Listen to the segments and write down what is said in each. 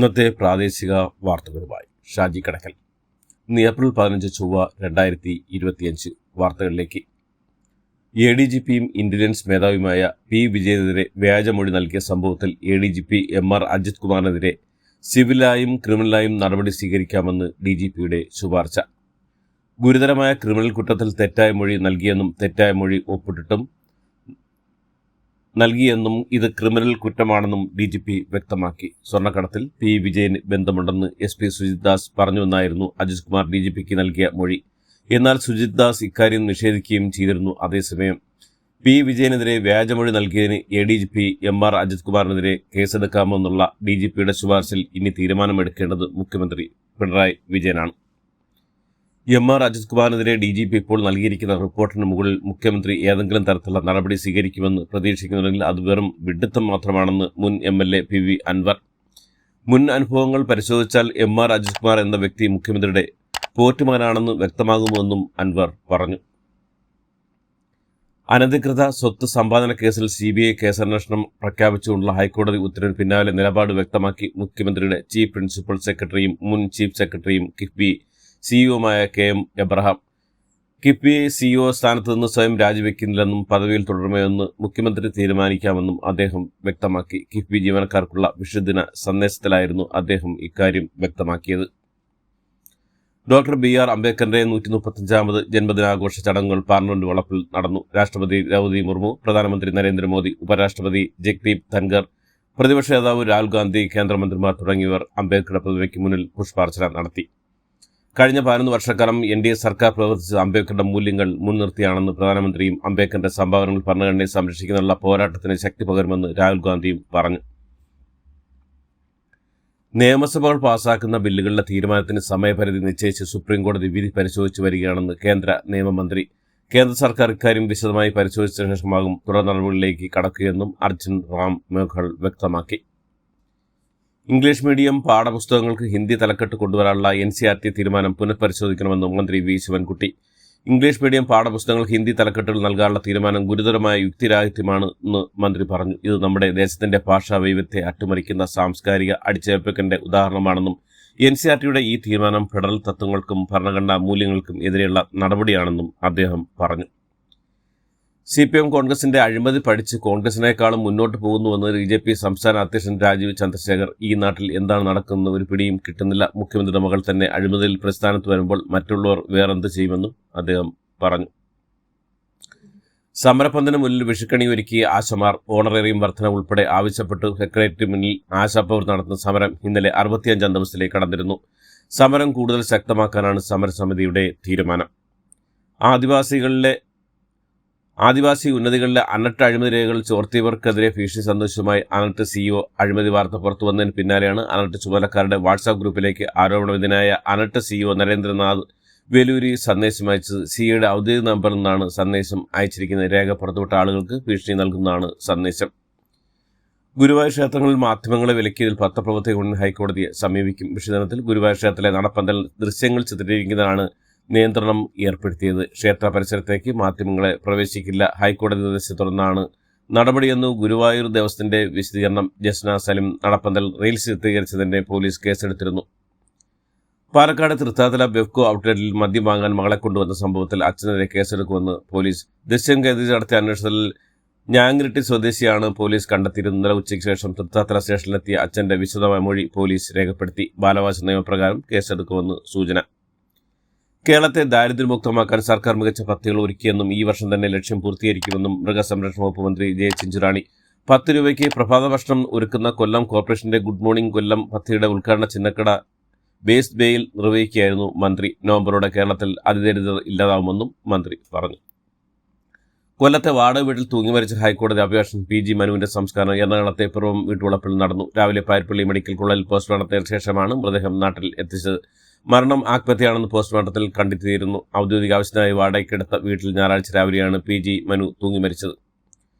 ഇന്നത്തെ പ്രാദേശിക വാർത്തകളുമായി ഷാജി കടക്കൽ. ഇന്ന് ഏപ്രിൽ 15 ചൊവ്വ 2025 വാർത്തകളിലേക്ക്. ADGPയും ഇന്റലിജൻസ് മേധാവിയുമായ പി വിജയനെതിരെ വ്യാജമൊഴി നൽകിയ സംഭവത്തിൽ ADGP MR അജിത് കുമാറിനെതിരെ സിവിലായും ക്രിമിനലായും നടപടി സ്വീകരിക്കാമെന്ന് DGPയുടെ ശുപാർശ. ഗുരുതരമായ ക്രിമിനൽ കുറ്റത്തിൽ തെറ്റായ മൊഴി തെറ്റായ മൊഴി ഒപ്പിട്ടിട്ടും നൽകിയെന്നും ഇത് ക്രിമിനൽ കുറ്റമാണെന്നും DGP വ്യക്തമാക്കി. സ്വർണ്ണക്കടത്തിൽ പി വിജയന് ബന്ധമുണ്ടെന്ന് SP സുജിത് ദാസ് പറഞ്ഞുവെന്നായിരുന്നു അജിത് കുമാർ DGPക്ക് നൽകിയ മൊഴി. എന്നാൽ സുജിത് ദാസ് ഇക്കാര്യം നിഷേധിക്കുകയും ചെയ്തിരുന്നു. അതേസമയം പി വിജയനെതിരെ വ്യാജമൊഴി നൽകിയതിന് ADGP MR അജിത് കുമാറിനെതിരെ കേസെടുക്കാമെന്നുള്ള DGPയുടെ ശുപാർശയിൽ ഇനി തീരുമാനമെടുക്കേണ്ടത് മുഖ്യമന്ത്രി പിണറായി വിജയനാണ്. MR അജിത് കുമാറിനെതിരെ DGP ഇപ്പോൾ നൽകിയിരിക്കുന്ന റിപ്പോർട്ടിന് മുകളിൽ മുഖ്യമന്ത്രി ഏതെങ്കിലും തരത്തിലുള്ള നടപടി സ്വീകരിക്കുമെന്ന് പ്രതീക്ഷിക്കുന്നുണ്ടെങ്കിൽ അത് വെറും വിഡ്ഢിത്തം മാത്രമാണെന്ന് മുൻ MLA PV അൻവർ. മുൻ അനുഭവങ്ങൾ പരിശോധിച്ചാൽ MR അജിത് കുമാർ എന്ന വ്യക്തി മുഖ്യമന്ത്രിയുടെ പോറ്റുമകനാണെന്ന് വ്യക്തമാകുമെന്നും അൻവർ പറഞ്ഞു. അനധികൃത സ്വത്ത് സമ്പാദന കേസിൽ CBI കേസന്വേഷണം പ്രഖ്യാപിച്ചുകൊണ്ടുള്ള ഹൈക്കോടതി ഉത്തരവിന് പിന്നാലെ നിലപാട് വ്യക്തമാക്കി മുഖ്യമന്ത്രിയുടെ ചീഫ് പ്രിൻസിപ്പൽ സെക്രട്ടറിയും മുൻ ചീഫ് സെക്രട്ടറിയും KIIFB CEO KM Abraham. KIIFB CEO സ്ഥാനത്ത് നിന്ന് സ്വയം രാജിവെക്കുന്നില്ലെന്നും പദവിയിൽ തുടരുമെന്ന് മുഖ്യമന്ത്രി തീരുമാനിക്കാമെന്നും അദ്ദേഹം വ്യക്തമാക്കി. കിഫ്ബി ജീവനക്കാർക്കുള്ള വിഷുദിന സന്ദേശത്തിലായിരുന്നു അദ്ദേഹം ഇക്കാര്യം വ്യക്തമാക്കിയത്. ഡോക്ടർ BR അംബേദ്കറിന്റെ 135ാമത് ജന്മദിനാഘോഷ ചടങ്ങുകൾ പാർലമെന്റ് വളപ്പിൽ നടന്നു. രാഷ്ട്രപതി ദ്രൗപദി മുർമു, പ്രധാനമന്ത്രി നരേന്ദ്രമോദി, ഉപരാഷ്ട്രപതി ജഗ്ദീപ് ധൻഖർ, പ്രതിപക്ഷ നേതാവ് രാഹുൽ ഗാന്ധി, കേന്ദ്രമന്ത്രിമാർ തുടങ്ങിയവർ അംബേദ്കറുടെ പ്രതിമയ്ക്ക് മുന്നിൽ പുഷ്പാർച്ചന നടത്തി. കഴിഞ്ഞ 11 വർഷക്കാലം NDA സർക്കാർ പ്രവർത്തിച്ച അംബേദ്കറുടെ മൂല്യങ്ങൾ മുൻനിർത്തിയാണെന്ന് പ്രധാനമന്ത്രിയും അംബേദ്കറിന്റെ സംഭാവനകൾ ഭരണഘടനയെ സംരക്ഷിക്കുന്നതിനുള്ള പോരാട്ടത്തിന് ശക്തി പകരുമെന്ന് രാഹുൽ ഗാന്ധിയും പറഞ്ഞു. നിയമസഭകൾ പാസാക്കുന്ന ബില്ലുകളുടെ തീരുമാനത്തിന് സമയപരിധി നിശ്ചയിച്ച് സുപ്രീംകോടതി വിധി പരിശോധിച്ചു വരികയാണെന്ന് കേന്ദ്ര നിയമമന്ത്രി. കേന്ദ്ര സർക്കാർ ഇക്കാര്യം വിശദമായി പരിശോധിച്ച ശേഷമാകും തുടർ നടപടികളിലേക്ക് കടക്കുകയെന്നും അർജുൻ റാം മേഘ്വാൾ വ്യക്തമാക്കി. ഇംഗ്ലീഷ് മീഡിയം പാഠപുസ്തകങ്ങൾക്ക് ഹിന്ദി തലക്കെട്ട് കൊണ്ടുവരാനുള്ള NCERT തീരുമാനം പുനഃപരിശോധിക്കണമെന്ന് മന്ത്രി V ശിവൻകുട്ടി. ഇംഗ്ലീഷ് മീഡിയം പാഠപുസ്തകങ്ങൾ ഹിന്ദി തലക്കെട്ടുകൾ നൽകാനുള്ള തീരുമാനം ഗുരുതരമായ യുക്തിരാഹിത്യമാണെന്ന് മന്ത്രി പറഞ്ഞു. ഇത് നമ്മുടെ ദേശത്തിന്റെ ഭാഷാ വൈവിധ്യത്തെ അട്ടിമറിക്കുന്ന സാംസ്കാരിക അടിച്ചേൽപ്പിക്കലിന്റെ ഉദാഹരണമാണെന്നും NCERTയുടെ ഈ തീരുമാനം ഫെഡറൽ തത്വങ്ങൾക്കും ഭരണഘടനാ മൂല്യങ്ങൾക്കും എതിരെയുള്ള നടപടിയാണെന്നും അദ്ദേഹം പറഞ്ഞു. CPM കോൺഗ്രസിന്റെ അഴിമതി പഠിച്ച് കോൺഗ്രസിനേക്കാളും മുന്നോട്ട് പോകുന്നുവെന്ന് BJP സംസ്ഥാന അധ്യക്ഷൻ രാജീവ് ചന്ദ്രശേഖർ. ഈ നാട്ടിൽ എന്താണ് നടക്കുന്നത് ഒരു പിടിയും കിട്ടുന്നില്ല. മുഖ്യമന്ത്രിയുടെ മകൾ തന്നെ അഴിമതിയിൽ പ്രസ്ഥാനത്ത് വരുമ്പോൾ മറ്റുള്ളവർ വേറെന്ത് ചെയ്യുമെന്നും അദ്ദേഹം പറഞ്ഞു. സമരപ്പന്തലിന് മുന്നിൽ വിഷുക്കണി ഒരുക്കി ആശമാർ. ഓണറേറിയം വർധന ഉൾപ്പെടെ ആവശ്യപ്പെട്ട് സെക്രട്ടേറിയറ്റിന് മുന്നിൽ ആശാപ്രവർ നടത്തുന്ന സമരം ഇന്നലെ 65ാം ദിവസത്തിലേക്ക് കടന്നിരുന്നു. സമരം കൂടുതൽ ശക്തമാക്കാനാണ് സമരസമിതിയുടെ തീരുമാനം. ആദിവാസി ഉന്നതികളിലെ അനർട്ട് അഴിമതി രേഖകൾ ചോർത്തിയവർക്കെതിരെ ഭീഷണി സന്ദേശവുമായി അനർട്ട് CEO അഴിമതി വാർത്ത പുറത്തുവന്നതിന് പിന്നാലെയാണ് അനർട്ട് ചുമതലക്കാരുടെ വാട്സാപ്പ് ഗ്രൂപ്പിലേക്ക് ആരോപണവിധേയനായ അനർട്ട് CEO നരേന്ദ്രനാഥ് വേലൂരി സന്ദേശം അയച്ചത്. CEയുടെ ഔദ്യോഗിക നമ്പറിൽ നിന്നാണ് സന്ദേശം അയച്ചിരിക്കുന്ന. രേഖ പുറത്തുവിട്ട ആളുകൾക്ക് ഭീഷണി നൽകുന്നതാണ് സന്ദേശം. ഗുരുവായൂർ ക്ഷേത്രങ്ങളിൽ മാധ്യമങ്ങളെ വിലക്കിയതിൽ പത്രപ്രവർത്തകർ ഹൈക്കോടതിയെ സമീപിക്കും. വിഷുദിനത്തിൽ ഗുരുവായൂർ ക്ഷേത്രത്തിലെ നടപ്പന്തൽ ദൃശ്യങ്ങൾ ചിത്രീകരിക്കുന്നതാണ് നിയന്ത്രണം ഏർപ്പെടുത്തിയത്. ക്ഷേത്ര പരിസരത്തേക്ക് മാധ്യമങ്ങളെ പ്രവേശിക്കില്ല. ഹൈക്കോടതി നിർദ്ദേശത്തെ തുടർന്നാണ് നടപടിയെന്ന് ഗുരുവായൂർ ദേവസ്വത്തിന്റെ വിശദീകരണം. ജസ്ന സലിം നടപ്പന്തൽ റീൽസ് ചിത്രീകരിച്ചതിന്റെ പോലീസ് കേസെടുത്തിരുന്നു. പാലക്കാട് തൃത്താത്തല ബെഫ്കോ ഔട്ട്ലെറ്റിൽ മദ്യം വാങ്ങാൻ മകളെ കൊണ്ടുവന്ന സംഭവത്തിൽ അച്ഛനെതിരെ കേസെടുക്കുമെന്ന് പോലീസ്. ദൃശ്യം കേന്ദ്രീകരിച്ച് നടത്തിയ അന്വേഷണത്തിൽ ഞാങ്ങിരിട്ടി സ്വദേശിയാണ് പോലീസ് കണ്ടെത്തിയിരുന്നത്. ഇന്നലെ ഉച്ചയ്ക്ക് ശേഷം തൃത്താത്തല സ്റ്റേഷനിലെത്തിയ അച്ഛന്റെ വിശദമായ മൊഴി പോലീസ് രേഖപ്പെടുത്തി. ബാലാവകാശ നിയമപ്രകാരം കേസെടുക്കുമെന്ന് സൂചന. കേരളത്തെ ദാരിദ്ര്യമുക്തമാക്കാൻ സർക്കാർ മികച്ച പദ്ധതികൾ ഒരുക്കിയെന്നും ഈ വർഷം തന്നെ ലക്ഷ്യം പൂർത്തീകരിക്കുമെന്നും മൃഗസംരക്ഷണ വകുപ്പ് മന്ത്രി ജെ ചിഞ്ചുറാണി. 10 രൂപയ്ക്ക് പ്രഭാത ഭക്ഷണം ഒരുക്കുന്ന കൊല്ലം കോർപ്പറേഷന്റെ ഗുഡ് മോർണിംഗ് കൊല്ലം പദ്ധതിയുടെ ഉദ്ഘാടന ചിന്നക്കട വേസ്റ്റ് ബേയിൽ നിർവഹിക്കുകയായിരുന്നു മന്ത്രി. നവംബറോടെ കേരളത്തിൽ അതിദരിദ്രർ ഇല്ലാതാവുമെന്നും മന്ത്രി പറഞ്ഞു. കൊല്ലത്തെ വാടക വീട്ടിൽ തൂങ്ങിമരിച്ച ഹൈക്കോടതി അഭിഭാഷകൻ PG മനുവിന്റെ സംസ്കാരം എറണാകുളത്തെ പിറവം വീട്ടുവളപ്പിൽ നടന്നു. രാവിലെ പാരിപ്പള്ളി മെഡിക്കൽ കോളേജിൽ പോസ്റ്റ്മോർട്ടത്തിന് ശേഷമാണ് മൃതദേഹം നാട്ടിൽ എത്തിച്ചത്. മരണം ആത്മഹത്യയാണെന്ന് പോസ്റ്റ്മോർട്ടത്തിൽ കണ്ടെത്തിയിരുന്നു. ഔദ്യോഗിക ആവശ്യത്തിനായി വാടകയ്ക്കെടുത്ത വീട്ടിൽ ഞായറാഴ്ച രാവിലെയാണ് PG മനു തൂങ്ങിമരിച്ചത്.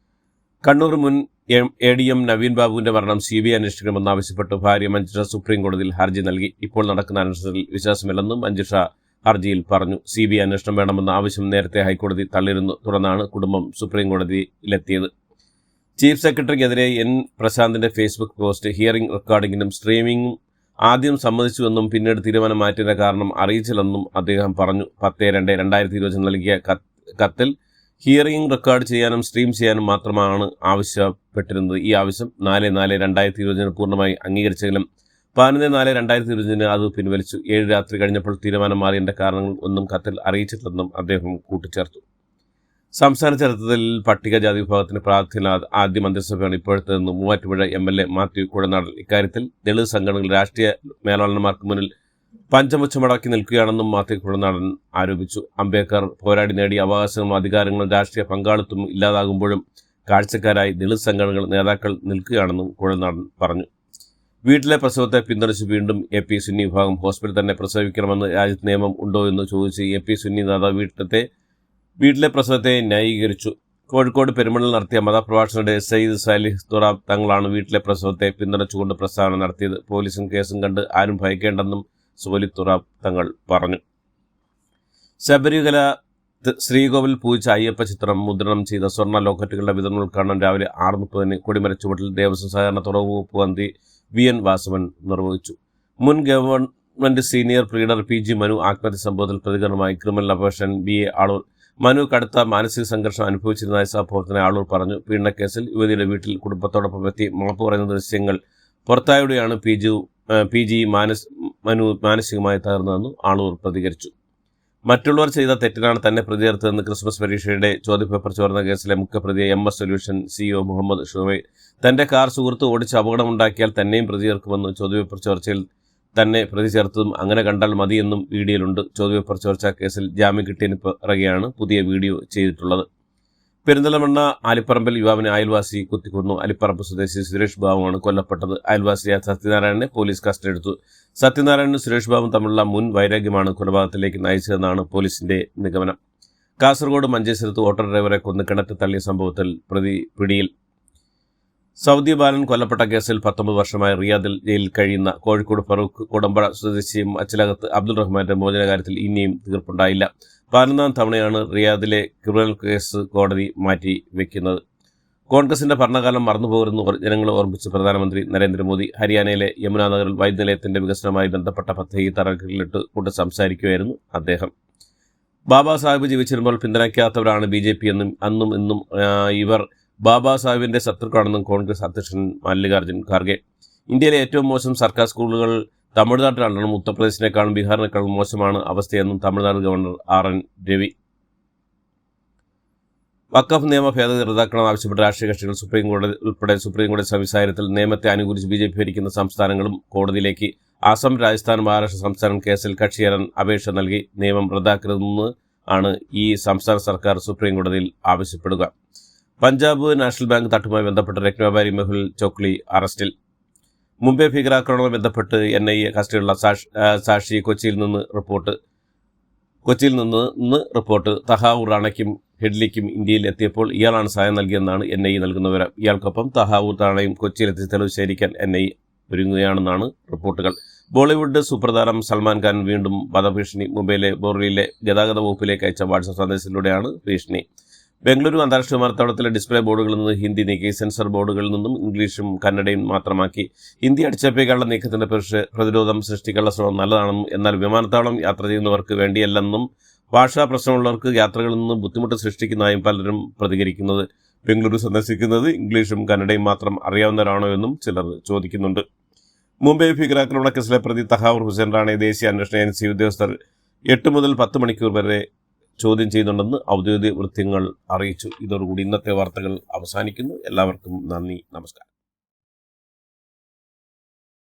കണ്ണൂർ മുൻ ADM നവീൻ ബാബുവിന്റെ മരണം CBI അന്വേഷിക്കണമെന്നാവശ്യപ്പെട്ട് ഭാര്യ മഞ്ജുഷ സുപ്രീംകോടതിയിൽ ഹർജി നൽകി. ഇപ്പോൾ നടക്കുന്ന അന്വേഷണത്തിൽ വിശ്വാസമില്ലെന്നും മഞ്ജുഷ ഹർജിയിൽ പറഞ്ഞു. CBI അന്വേഷണം വേണമെന്ന ആവശ്യം നേരത്തെ ഹൈക്കോടതി തള്ളിയിരുന്നു. തുടർന്നാണ് കുടുംബം സുപ്രീംകോടതിയിലെത്തിയത്. ചീഫ് സെക്രട്ടറിക്കെതിരെ N പ്രശാന്തിന്റെ ഫേസ്ബുക്ക് പോസ്റ്റ് ഹിയറിംഗ് റെക്കോർഡിംഗിനും സ്ട്രീമിംഗും ആദ്യം സമ്മതിച്ചുവെന്നും പിന്നീട് തീരുമാനം മാറ്റിയതിന്റെ കാരണം അറിയിച്ചില്ലെന്നും അദ്ദേഹം പറഞ്ഞു. 10/2/2020 നൽകിയ കത്തിൽ ഹിയറിംഗ് റെക്കോർഡ് ചെയ്യാനും സ്ട്രീം ചെയ്യാനും മാത്രമാണ് ആവശ്യപ്പെട്ടിരുന്നത്. ഈ ആവശ്യം 4/4/2020 പൂർണ്ണമായി അംഗീകരിച്ചെങ്കിലും 11/4/2020 അത് പിൻവലിച്ചു. 7 രാത്രി കഴിഞ്ഞപ്പോൾ തീരുമാനം മാറിയതിന്റെ കാരണങ്ങൾ ഒന്നും കത്തിൽ അറിയിച്ചിട്ടില്ലെന്നും അദ്ദേഹം കൂട്ടിച്ചേർത്തു. സംസ്ഥാന ചരിത്രത്തിൽ പട്ടികജാതി വിഭാഗത്തിന് പ്രാതിനിധ്യം ആദ്യ മന്ത്രിസഭയാണ് ഇപ്പോഴത്തേതെന്ന് മൂവാറ്റുപുഴ MLA മാത്യു കുഴനാടൻ. ഇക്കാര്യത്തിൽ ദളിത് സംഘടനകൾ രാഷ്ട്രീയ മേലാളന്മാർക്ക് മുന്നിൽ പഞ്ചമുച്ചമടക്കി നിൽക്കുകയാണെന്നും മാത്യു കുഴനാടൻ ആരോപിച്ചു. അംബേദ്കർ പോരാടി നേടിയ അവകാശങ്ങളും അധികാരങ്ങളും രാഷ്ട്രീയ പങ്കാളിത്തവും ഇല്ലാതാകുമ്പോഴും കാഴ്ചക്കാരായി ദളിത് സംഘടനകൾ നേതാക്കൾ നിൽക്കുകയാണെന്നും കുഴനാടൻ പറഞ്ഞു. വീട്ടിലെ പ്രസവത്തെ പിന്തുണച്ച് വീണ്ടും AP സുന്നി വിഭാഗം ഹോസ്പിറ്റൽ തന്നെ പ്രസവിക്കണമെന്ന് രാജ്യത്ത് നിയമം ഉണ്ടോ എന്ന് ചോദിച്ച് AP സുന്നി നേതാവ് വീട്ടിലെ പ്രസവത്തെ ന്യായീകരിച്ചു. കോഴിക്കോട് പെരുമണിൽ നടത്തിയ മതപ്രഭാഷകരുടെ സയ്യിദ് സാലിഹ് തുറാബ് തങ്ങളാണ് വീട്ടിലെ പ്രസവത്തെ പിന്തുണച്ചുകൊണ്ട് പ്രസ്താവന നടത്തിയത്. പോലീസും കേസും കണ്ട് ആരും ഭയക്കേണ്ടെന്നും സാലിഹ് തുറാബ് തങ്ങൾ പറഞ്ഞു. ശബരിമല ശ്രീകോവിൽ പൂജിച്ച അയ്യപ്പ ചിത്രം മുദ്രണം ചെയ്ത സ്വർണ്ണ ലോക്കറ്റുകളുടെ വിതരണ ഉദ്ഘാടനം രാവിലെ 6:30 കൊടിമര ചുവട്ടിൽ ദേവസ്വം സഹകരണ തുറവ് വകുപ്പ് മന്ത്രി VN വാസവൻ നിർവഹിച്ചു. മുൻ government senior pleader PG Manu ആത്മഹത്യ സംഭവത്തിൽ പ്രതികരണമായി ക്രിമിനൽ അപേഷൻ BA ആളൂർ. മനു കടുത്ത മാനസിക സംഘർഷം അനുഭവിച്ചിരുന്നതായി സഹപ്രവർത്തകനെ ആളൂർ പറഞ്ഞു. പീഡനക്കേസിൽ യുവതിയുടെ വീട്ടിൽ കുടുംബത്തോടൊപ്പം എത്തി മാപ്പ് പറയുന്ന ദൃശ്യങ്ങൾ പുറത്തായോടെയാണ് PG മനു മാനസികമായി തകർന്നതെന്നും ആളൂർ പ്രതികരിച്ചു. മറ്റുള്ളവർ ചെയ്ത തെറ്റിനാണ് തന്നെ പ്രതിചേർത്തതെന്ന് ക്രിസ്മസ് പരീക്ഷയുടെ ചോദ്യപേപ്പർ ചോർന്ന കേസിലെ മുഖ്യപ്രതി MS solution CEO Mohammad Shuhaib. തന്റെ കാർ സുഹൃത്ത് ഓടിച്ച് അപകടമുണ്ടാക്കിയാൽ തന്നെയും പ്രതിചേർക്കുമെന്ന് ചോദ്യപേപ്പർ ചോർച്ചയിൽ തന്നെ പ്രതി ചേർത്തതും അങ്ങനെ കണ്ടാൽ മതിയെന്നും വീഡിയോയിലുണ്ട്. ചോദ്യപേപ്പർ ചോർച്ച കേസിൽ ജാമ്യം കിട്ടിയതിന് പിറകെയാണ് പുതിയ വീഡിയോ ചെയ്തിട്ടുള്ളത്. പെരിന്തൽമണ്ണ ആലിപ്പറമ്പിൽ യുവാവിനെ അയൽവാസി കുത്തിക്കൊന്നു. അലിപ്പറമ്പ് സ്വദേശി സുരേഷ് ബാബുവാണ് കൊല്ലപ്പെട്ടത്. അയൽവാസിയായ സത്യനാരായണനെ പോലീസ് കസ്റ്റഡിയെടുത്തു. സത്യനാരായണനും സുരേഷ് ബാബുവും തമ്മിലുള്ള മുൻ വൈരാഗ്യമാണ് കൊലപാതകത്തിലേക്ക് നയിച്ചതെന്നാണ് പോലീസിന്റെ നിഗമനം. കാസർഗോഡ് മഞ്ചേശ്വരത്ത് ഓട്ടോ ഡ്രൈവറെ കൊന്ന് കിണറ്റിൽ തള്ളിയ സംഭവത്തിൽ പ്രതി പിടിയിൽ. സൗദി ബാലൻ കൊല്ലപ്പെട്ട കേസിൽ 19 വർഷമായി റിയാദിൽ ജയിലിൽ കഴിയുന്ന കോഴിക്കോട് ഫറൂഖ് കുടമ്പഴ സ്വദേശിയും അച്ചിലകത്ത് അബ്ദുൾ റഹ്മാന്റെ മോചനകാര്യത്തിൽ ഇനിയും തീർപ്പുണ്ടായില്ല. 11ാം തവണയാണ് റിയാദിലെ ക്രിമിനൽ കേസ് കോടതി മാറ്റി വെക്കുന്നത്. കോൺഗ്രസിന്റെ ഭരണകാലം മറന്നുപോകരുതെന്ന് ജനങ്ങളെ ഓർമ്മിച്ച് പ്രധാനമന്ത്രി നരേന്ദ്രമോദി. ഹരിയാനയിലെ യമുനാനഗറിൽ വൈദ്യുതി നിലയത്തിന്റെ വികസനവുമായി ബന്ധപ്പെട്ട പദ്ധതി തറക്കല്ലിട്ട് കൊണ്ട് സംസാരിക്കുകയായിരുന്നു അദ്ദേഹം. ബാബാ സാഹിബ് ജീവിച്ചിരുമ്പോൾ പിന്തുണയ്ക്കാത്തവരാണ് BJP എന്നും അന്നും ഇന്നും ഇവർ ബാബാ സാഹിബിന്റെ ശത്രുക്കളാണെന്നും കോൺഗ്രസ് അധ്യക്ഷൻ മല്ലികാർജ്ജുൻ ഖാർഗെ. ഇന്ത്യയിലെ ഏറ്റവും മോശം സർക്കാർ സ്കൂളുകൾ തമിഴ്നാട്ടിലാണെന്നും ഉത്തർപ്രദേശിനേക്കാളും ബീഹാറിനേക്കാളും മോശമാണ് അവസ്ഥയെന്നും തമിഴ്നാട് ഗവർണർ RN രവി. വഖഫ് നിയമ ഭേദഗതി റദ്ദാക്കണം ആവശ്യപ്പെട്ട് രാഷ്ട്രീയ കക്ഷികൾ സുപ്രീം കോടതി സംവിധാനത്തിൽ നിയമത്തെ അനുകൂലിച്ച് BJP ഭരിക്കുന്ന സംസ്ഥാനങ്ങളും കോടതിയിലേക്ക്. ആസാം, രാജസ്ഥാൻ, മഹാരാഷ്ട്ര സംസ്ഥാനം കേസിൽ കക്ഷിയേറാൻ അപേക്ഷ നൽകി നിയമം റദ്ദാക്കരുതെന്ന് ആണ് ഈ സംസ്ഥാന സർക്കാർ സുപ്രീം കോടതിയിൽ ആവശ്യപ്പെടുക. പഞ്ചാബ് നാഷണൽ ബാങ്ക് തട്ടുമായി ബന്ധപ്പെട്ട് രത്നവ്യാപാരി മെഹുൽ ചോക്ലി അറസ്റ്റിൽ. മുംബൈ ഭീകരാക്രമണവുമായി ബന്ധപ്പെട്ട് NIA കസ്റ്റഡിയിലുള്ള സാക്ഷി കൊച്ചിയിൽ നിന്ന് റിപ്പോർട്ട്. തഹാവൂർ റാണയ്ക്കും ഹെഡ്ലിക്കും ഇന്ത്യയിൽ എത്തിയപ്പോൾ ഇയാളാണ് സഹായം നൽകിയെന്നാണ് NIA നൽകുന്ന വിവരം. ഇയാൾക്കൊപ്പം തഹാവൂർ റാണയും കൊച്ചിയിലെത്തി തെളിവ് ശേഖരിക്കാൻ NIA ഒരുങ്ങുകയാണെന്നാണ് റിപ്പോർട്ടുകൾ. ബോളിവുഡ് സൂപ്പർതാരം സൽമാൻ ഖാൻ വീണ്ടും വധഭീഷണി. മുംബൈയിലെ ബോറിയിലെ ഗതാഗത വകുപ്പിലേക്ക് അയച്ച വാട്സാപ്പ് സന്ദേശത്തിലൂടെയാണ് ഭീഷണി. ബംഗളൂരു അന്താരാഷ്ട്ര വിമാനത്താവളത്തിലെ ഡിസ്പ്ലേ ബോർഡുകളിൽ നിന്ന് ഹിന്ദി നീക്കി സെൻസർ ബോർഡുകളിൽ നിന്നും ഇംഗ്ലീഷും കന്നഡയും മാത്രമാക്കി. ഹിന്ദി അടിച്ചേൽപ്പിക്കാനുള്ള നീക്കത്തിന്റെ പ്രതിരോധം സൃഷ്ടിക്കാനുള്ള ശ്രമം നല്ലതാണെന്നും എന്നാൽ വിമാനത്താവളം യാത്ര ചെയ്യുന്നവർക്ക് വേണ്ടിയല്ലെന്നും ഭാഷാ പ്രശ്നമുള്ളവർക്ക് യാത്രകളിൽ നിന്ന് ബുദ്ധിമുട്ട് സൃഷ്ടിക്കുന്നതായും പലരും പ്രതികരിക്കുന്നത്. ബംഗളൂരു സന്ദർശിക്കുന്നത് ഇംഗ്ലീഷും കന്നഡയും മാത്രം അറിയാവുന്നവരാണോ എന്നും ചിലർ ചോദിക്കുന്നുണ്ട്. മുംബൈ ഭീകരാക്രമണ കേസിലെ പ്രതി തഹാവൂർ ഹുസൈൻ റാണയെ ദേശീയ അന്വേഷണ ഏജൻസി ഉദ്യോഗസ്ഥർ 8 മുതൽ 10 മണിക്കൂർ വരെ ചോദ്യം ചെയ്യുന്നുണ്ടെന്ന് ഔദ്യോഗിക വൃത്തങ്ങൾ അറിയിച്ചു. ഇതോടുകൂടി ഇന്നത്തെ വാർത്തകൾ അവസാനിക്കുന്നു. എല്ലാവർക്കും നന്ദി, നമസ്കാരം.